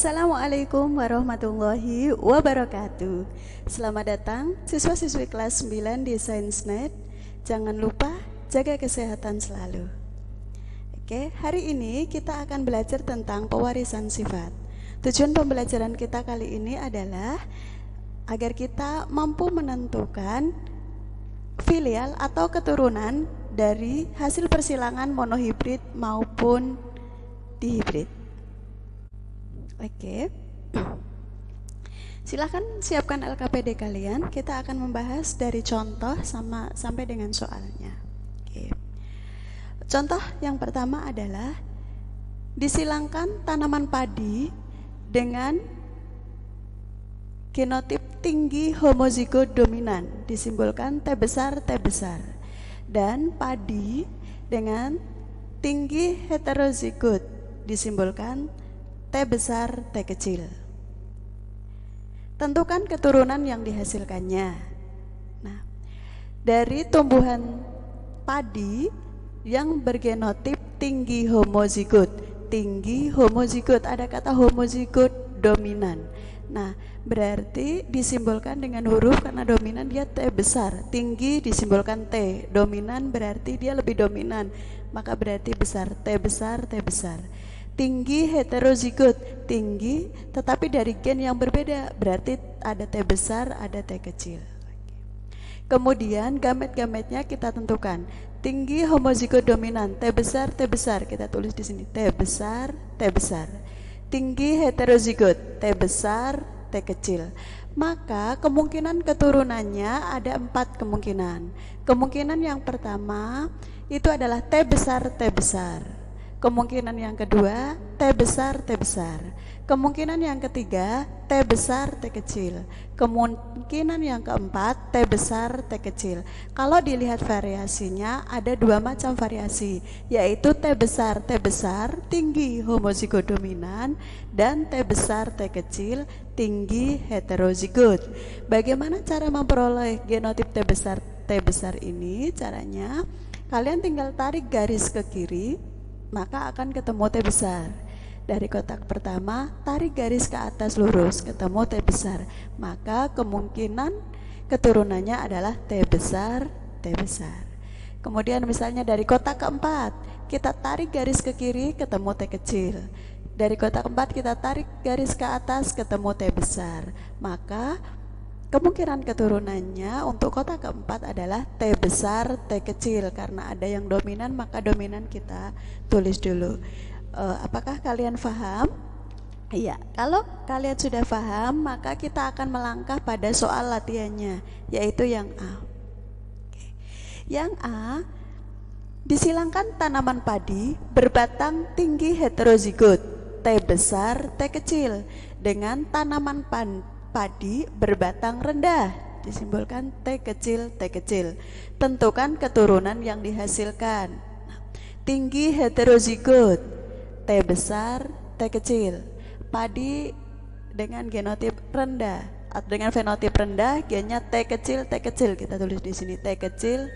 Assalamualaikum warahmatullahi wabarakatuh. Selamat datang siswa-siswi kelas 9 di SainsNet. Jangan lupa jaga kesehatan selalu. Oke, hari ini kita akan belajar tentang pewarisan sifat. Tujuan pembelajaran kita kali ini adalah agar kita mampu menentukan filial atau keturunan dari hasil persilangan monohibrid maupun dihibrid. Oke, silahkan siapkan LKPD kalian. Kita akan membahas dari contoh sampai dengan soalnya. Oke. Contoh yang pertama adalah disilangkan tanaman padi dengan genotip tinggi homozigot dominan, disimbolkan T besar, dan padi dengan tinggi heterozigot, disimbolkan T besar, T kecil. Tentukan keturunan yang dihasilkannya. Nah, dari tumbuhan padi yang bergenotip tinggi homozigot, ada kata homozigot dominan. Nah, berarti disimbolkan dengan huruf karena dominan dia T besar, tinggi disimbolkan T, dominan berarti dia lebih dominan, maka berarti besar, T besar. Tinggi heterozigot, tinggi tetapi dari gen yang berbeda, berarti ada T besar, ada T kecil. Kemudian gamet-gametnya kita tentukan. Tinggi homozigot dominan, T besar, kita tulis di sini T besar. Tinggi heterozigot, T besar, T kecil. Maka kemungkinan keturunannya ada 4 kemungkinan. Kemungkinan yang pertama itu adalah T besar. Kemungkinan yang kedua, T besar. Kemungkinan yang ketiga, T besar, T kecil. Kemungkinan yang keempat, T besar, T kecil. Kalau dilihat variasinya, ada 2 macam variasi, yaitu T besar, tinggi homozigot dominan, dan T besar, T kecil, tinggi heterozigot. Bagaimana cara memperoleh genotip T besar ini? Caranya, kalian tinggal tarik garis ke kiri, maka akan ketemu T besar. Dari kotak pertama, tarik garis ke atas lurus, ketemu T besar. Maka kemungkinan keturunannya adalah T besar. Kemudian misalnya dari kotak keempat, kita tarik garis ke kiri, ketemu T kecil. Dari kotak keempat kita tarik garis ke atas, ketemu T besar. Maka kemungkinan keturunannya untuk kotak keempat adalah T besar, T kecil. Karena ada yang dominan, maka dominan kita tulis dulu. Apakah kalian paham? Iya, kalau kalian sudah paham, maka kita akan melangkah pada soal latihannya, yaitu yang A. Yang A, disilangkan tanaman padi berbatang tinggi heterozigot, T besar, T kecil, dengan tanaman padi berbatang rendah, disimbolkan T kecil. Tentukan keturunan yang dihasilkan. Tinggi heterozigot, T besar, T kecil. Padi dengan genotip rendah atau dengan fenotip rendah, gennya T kecil. Kita tulis di sini T kecil.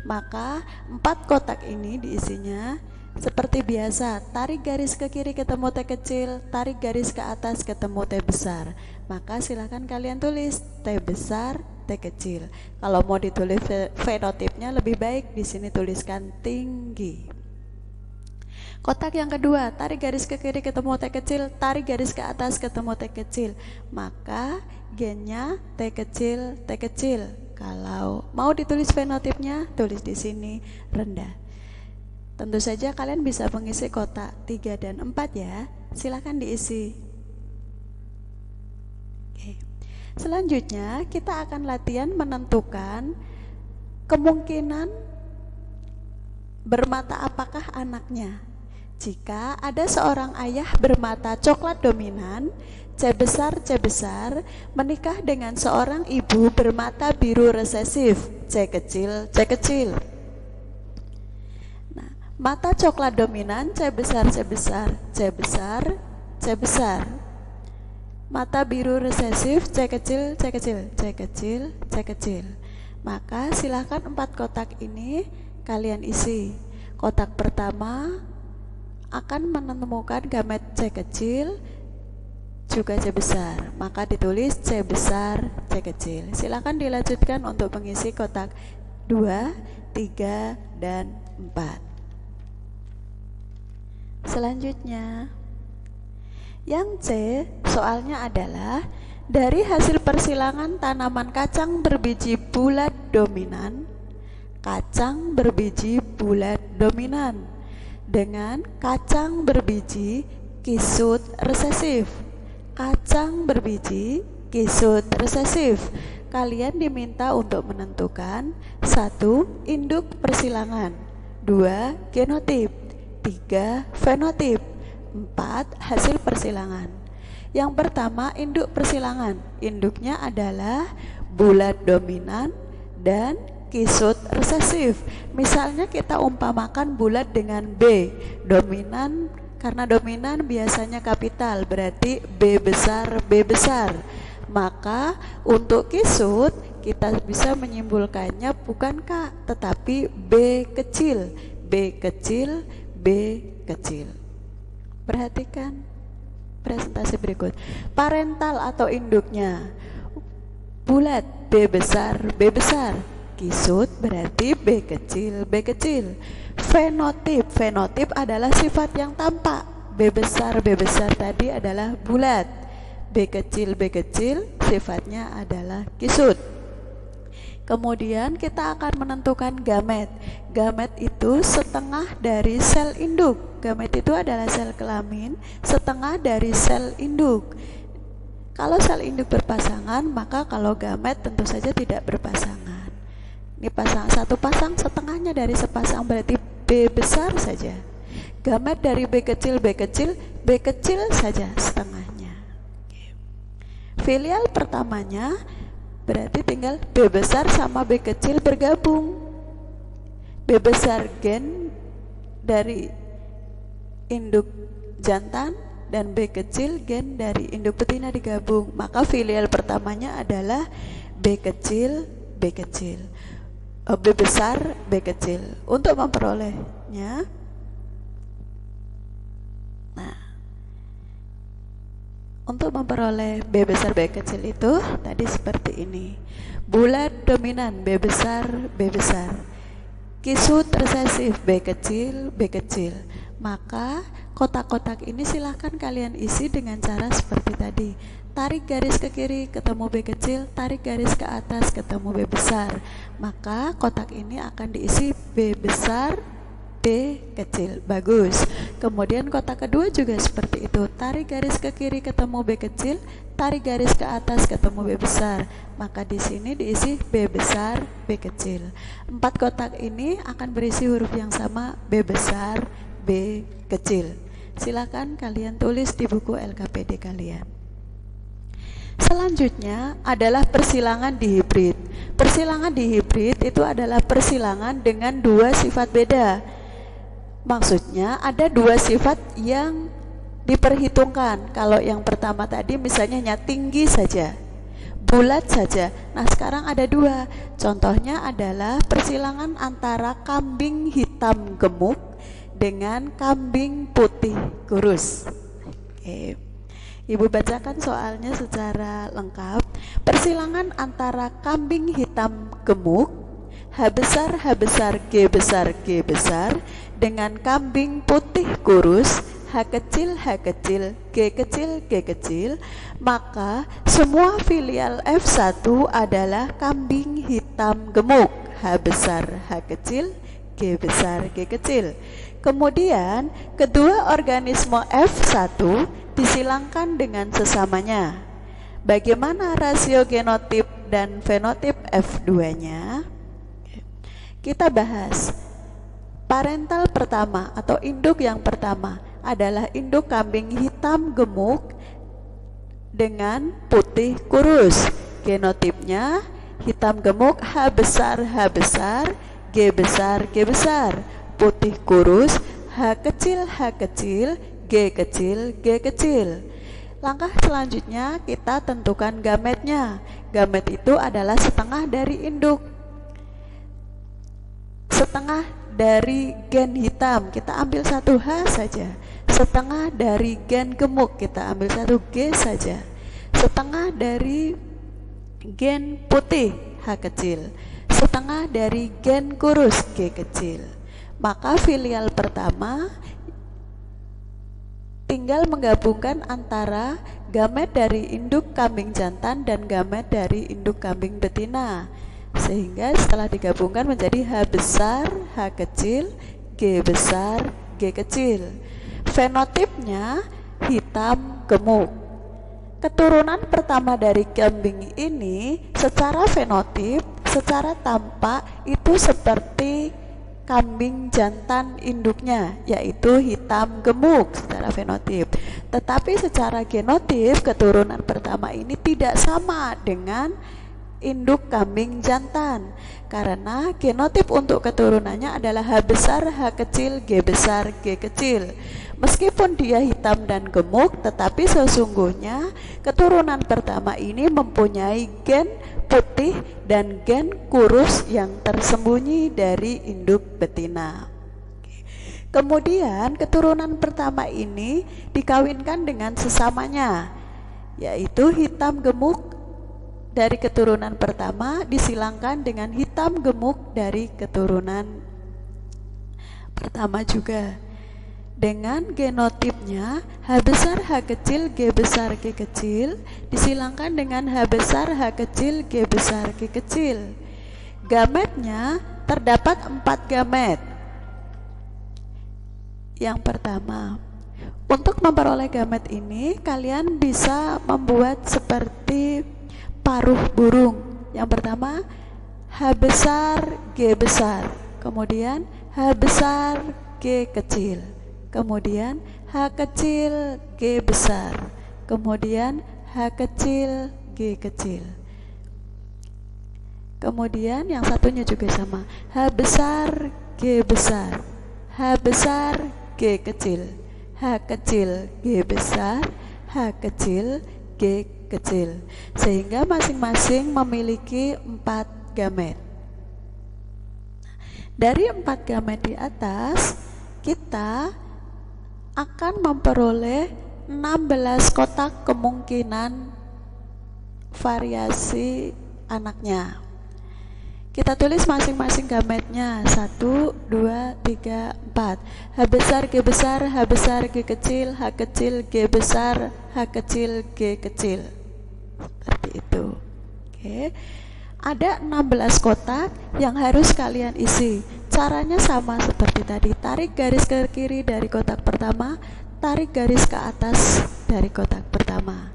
Maka 4 kotak ini diisinya seperti biasa, tarik garis ke kiri ketemu T kecil, tarik garis ke atas ketemu T besar. Maka silakan kalian tulis T besar, T kecil. Kalau mau ditulis fenotipnya lebih baik di sini tuliskan tinggi. Kotak yang kedua, tarik garis ke kiri ketemu T kecil, tarik garis ke atas ketemu T kecil. Maka gennya T kecil. Kalau mau ditulis fenotipnya, tulis di sini rendah. Tentu saja kalian bisa mengisi kotak 3 dan 4 ya. Silakan diisi. Oke. Selanjutnya kita akan latihan menentukan kemungkinan bermata apakah anaknya. Jika ada seorang ayah bermata coklat dominan, C besar, menikah dengan seorang ibu bermata biru resesif, C kecil. Mata coklat dominan C besar. Mata biru resesif C kecil. Maka silahkan 4 kotak ini kalian isi. Kotak pertama akan menemukan gamet C kecil, juga C besar, maka ditulis C besar, C kecil. Silakan dilanjutkan untuk mengisi kotak 2, 3, dan 4. Selanjutnya, yang C, soalnya adalah dari hasil persilangan tanaman kacang berbiji bulat dominan, kacang berbiji bulat dominan dengan kacang berbiji kisut resesif. Kacang berbiji kisut resesif. Kalian diminta untuk menentukan 1. Induk persilangan, 2. genotip, 3. fenotip, 4. hasil persilangan. Yang pertama, induk persilangan. Induknya adalah bulat dominan dan kisut resesif. Misalnya kita umpamakan bulat dengan B, dominan, karena dominan biasanya kapital, berarti B besar, B besar. Maka untuk kisut kita bisa menyimpulkannya bukan K, tetapi B kecil, B kecil, B kecil. Perhatikan presentasi berikut. Parental atau induknya bulat, B besar, B besar. Kisut berarti B kecil, B kecil. Fenotip, fenotip adalah sifat yang tampak. B besar tadi adalah bulat. B kecil sifatnya adalah kisut. Kemudian kita akan menentukan gamet. Gamet itu setengah dari sel induk. Gamet itu adalah sel kelamin, setengah dari sel induk. Kalau sel induk berpasangan, maka kalau gamet tentu saja tidak berpasangan. Ini satu pasang setengahnya dari sepasang, berarti B besar saja. Gamet dari B kecil saja setengahnya. Filial pertamanya berarti tinggal B besar sama B kecil bergabung. B besar gen dari induk jantan dan B kecil gen dari induk betina digabung. Maka filial pertamanya adalah B kecil, B kecil. B besar, B kecil. Untuk memperolehnya, untuk memperoleh B besar B kecil itu tadi seperti ini. Bulat dominan B besar B besar. Kisut resesif B kecil B kecil. Maka kotak-kotak ini silahkan kalian isi dengan cara seperti tadi. Tarik garis ke kiri ketemu B kecil, tarik garis ke atas ketemu B besar. Maka kotak ini akan diisi B besar B kecil. Bagus. Kemudian kotak kedua juga seperti itu. Tarik garis ke kiri ketemu B kecil, tarik garis ke atas ketemu B besar. Maka di sini diisi B besar B kecil. 4 kotak ini akan berisi huruf yang sama, B besar B kecil. Silakan kalian tulis di buku LKPD kalian. Selanjutnya adalah persilangan dihibrid. Persilangan dihibrid itu adalah persilangan dengan 2 sifat beda. Maksudnya ada 2 sifat yang diperhitungkan. Kalau yang pertama tadi misalnya hanya tinggi saja, bulat saja. Nah sekarang ada 2. Contohnya adalah persilangan antara kambing hitam gemuk dengan kambing putih kurus. Oke. Ibu bacakan soalnya secara lengkap. Persilangan antara kambing hitam gemuk, H besar, G besar dengan kambing putih kurus, H kecil, G kecil, maka semua filial F1 adalah kambing hitam gemuk, H besar, H kecil, G besar, G kecil. Kemudian kedua organisme F1 disilangkan dengan sesamanya. Bagaimana rasio genotip dan fenotip F2-nya? Kita bahas. Parental pertama atau induk yang pertama adalah induk kambing hitam gemuk dengan putih kurus. Genotipnya hitam gemuk H besar, G besar, putih kurus H kecil, G kecil. Langkah selanjutnya kita tentukan gametnya. Gamet itu adalah setengah dari induk, setengah dari gen hitam. Kita ambil 1H saja. setengah dari gen gemuk, kita ambil satu G saja, setengah dari gen putih H kecil, setengah dari gen kurus G kecil. Maka filial pertama tinggal menggabungkan antara gamet dari induk kambing jantan dan gamet dari induk kambing betina, sehingga setelah digabungkan menjadi H besar H kecil G besar G kecil. Fenotipnya hitam gemuk. Keturunan pertama dari kambing ini secara fenotip, secara tampak itu seperti kambing jantan induknya, yaitu hitam gemuk secara fenotip. Tetapi secara genotip, keturunan pertama ini tidak sama dengan induk kambing jantan, karena genotip untuk keturunannya adalah H besar H kecil G besar G kecil. Meskipun dia hitam dan gemuk, tetapi sesungguhnya keturunan pertama ini mempunyai gen putih dan gen kurus yang tersembunyi dari induk betina. Kemudian keturunan pertama ini dikawinkan dengan sesamanya, yaitu hitam gemuk dari keturunan pertama disilangkan dengan hitam gemuk dari keturunan pertama juga. Dengan genotipnya H besar H kecil G besar G kecil disilangkan dengan H besar H kecil G besar G kecil. Gametnya terdapat 4 gamet. Yang pertama, untuk memperoleh gamet ini kalian bisa membuat seperti paruh burung. Yang pertama H besar G besar, kemudian H besar G kecil, kemudian H kecil G besar, kemudian H kecil G kecil. Kemudian yang satunya juga sama, H besar G besar, H besar G kecil, H kecil G besar, H kecil G kecil, sehingga masing-masing memiliki 4 gamet. Dari 4 gamet di atas, kita akan memperoleh 16 kotak kemungkinan variasi anaknya. Kita tulis masing-masing gametnya, 1, 2, 3, 4. H besar G besar, H besar G kecil, H kecil G besar, H kecil G kecil. Seperti itu. Oke. Ada 16 kotak yang harus kalian isi. Caranya sama seperti tadi. Tarik garis ke kiri dari kotak pertama, tarik garis ke atas dari kotak pertama.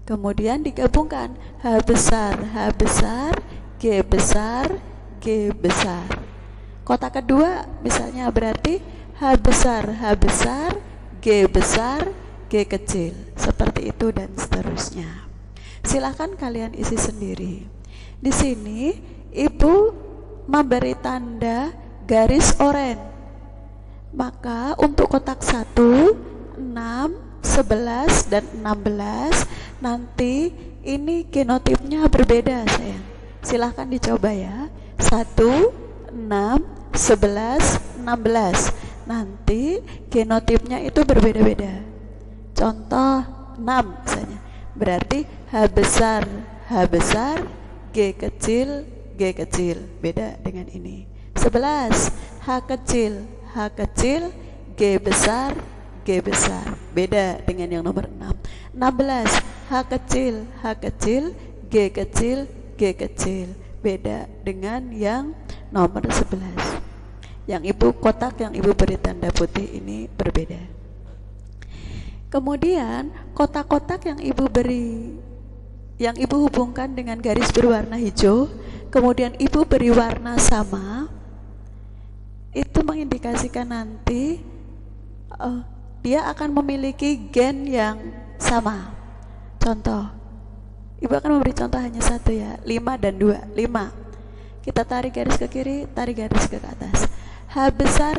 Kemudian digabungkan H besar G besar, G besar. Kotak kedua misalnya berarti H besar, G besar, G kecil. Seperti itu dan seterusnya. Silahkan kalian isi sendiri. Di sini ibu memberi tanda garis oranye. Maka untuk kotak 1, 6, 11, dan 16 nanti ini genotipnya berbeda sayang. Silahkan dicoba ya. 1, 6, 11, 16. Nanti genotipnya itu berbeda-beda. Contoh 6 misalnya. Berarti H besar, G kecil, G kecil. Beda dengan ini. 11, H kecil, G besar, G besar. Beda dengan yang nomor 6. 16, H kecil, G kecil, G kecil. Beda dengan yang nomor 11. Yang ibu kotak yang ibu beri tanda putih ini berbeda. Kemudian kotak-kotak yang ibu beri, yang ibu hubungkan dengan garis berwarna hijau, kemudian ibu beri warna sama, itu mengindikasikan nanti dia akan memiliki gen yang sama. Contoh, ibu akan memberi contoh hanya satu ya, 5 dan 2. 5, kita tarik garis ke kiri, tarik garis ke atas. H besar,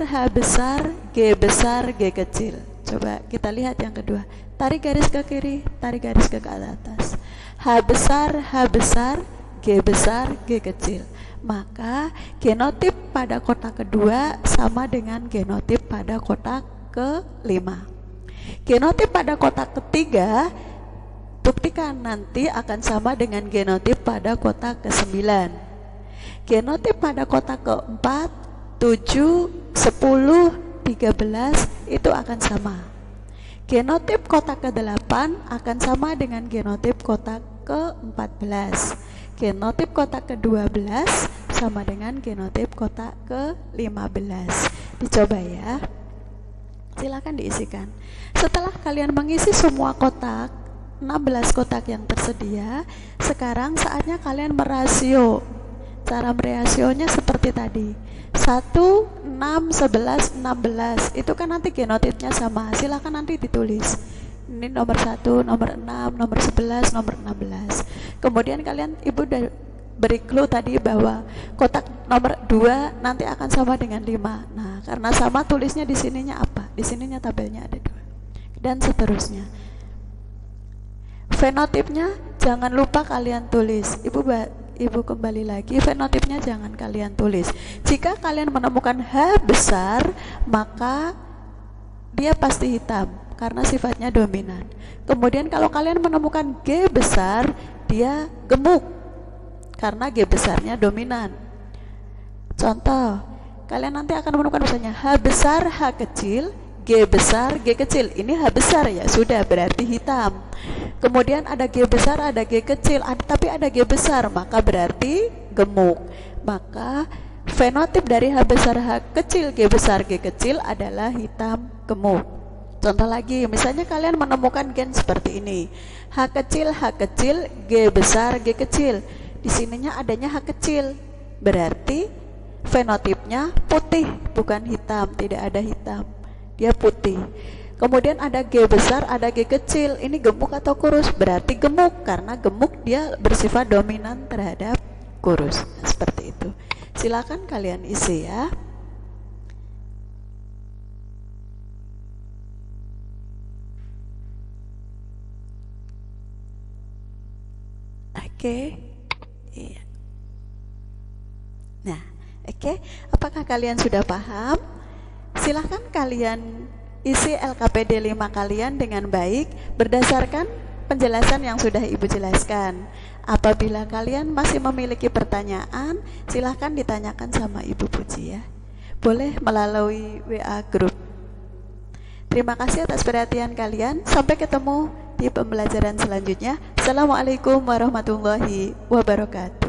G besar, G kecil. Coba kita lihat yang kedua, tarik garis ke kiri, tarik garis ke atas. H besar, G besar, G kecil. Maka genotip pada kotak kedua sama dengan genotip pada kotak ke-5. Genotip pada kotak ketiga, buktikan nanti akan sama dengan genotip pada kotak ke-9. Genotip pada kotak ke-4, 7, 10, 13 itu akan sama. Genotip kotak ke-8 akan sama dengan genotip kotak ke-14. Genotip kotak ke-12 sama dengan genotip kotak ke-15. Dicoba ya. Silakan diisikan. Setelah kalian mengisi semua kotak, 16 kotak yang tersedia, sekarang saatnya kalian merasio. Cara merasionya seperti tadi. 1, 6, 11, 16. Itu kan nanti genotipnya sama. Silakan nanti ditulis. Ini nomor 1, nomor 6, nomor 11, nomor 16. Kemudian kalian ibu beri clue tadi bahwa kotak nomor 2 nanti akan sama dengan 5. Nah, karena sama tulisnya di sininya apa? Di sininya tabelnya ada 2. Dan seterusnya. Fenotipnya jangan lupa kalian tulis. Ibu kembali lagi, fenotipnya jangan kalian tulis. Jika kalian menemukan H besar, maka dia pasti hitam karena sifatnya dominan. Kemudian kalau kalian menemukan G besar, dia gemuk karena G besarnya dominan. Contoh, kalian nanti akan menemukan misalnya H besar, H kecil, G besar, G kecil. Ini H besar ya, sudah berarti hitam. Kemudian ada G besar, ada G kecil, tapi ada G besar, maka berarti gemuk. Maka fenotip dari H besar, H kecil, G besar, G kecil adalah hitam gemuk. Contoh lagi, misalnya kalian menemukan gen seperti ini. H kecil, G besar, G kecil. Di sininya adanya H kecil. Berarti fenotipnya putih, bukan hitam, tidak ada hitam. Dia putih. Kemudian ada G besar, ada G kecil. Ini gemuk atau kurus? Berarti gemuk, karena gemuk dia bersifat dominan terhadap kurus. Nah, seperti itu. Silakan kalian isi ya. Oke. Iya. Nah, oke. Apakah kalian sudah paham? Silahkan kalian isi LKPD 5 kalian dengan baik berdasarkan penjelasan yang sudah Ibu jelaskan. Apabila kalian masih memiliki pertanyaan, silahkan ditanyakan sama Ibu Puji ya. Boleh melalui WA Group. Terima kasih atas perhatian kalian. Sampai ketemu di pembelajaran selanjutnya. Assalamualaikum warahmatullahi wabarakatuh.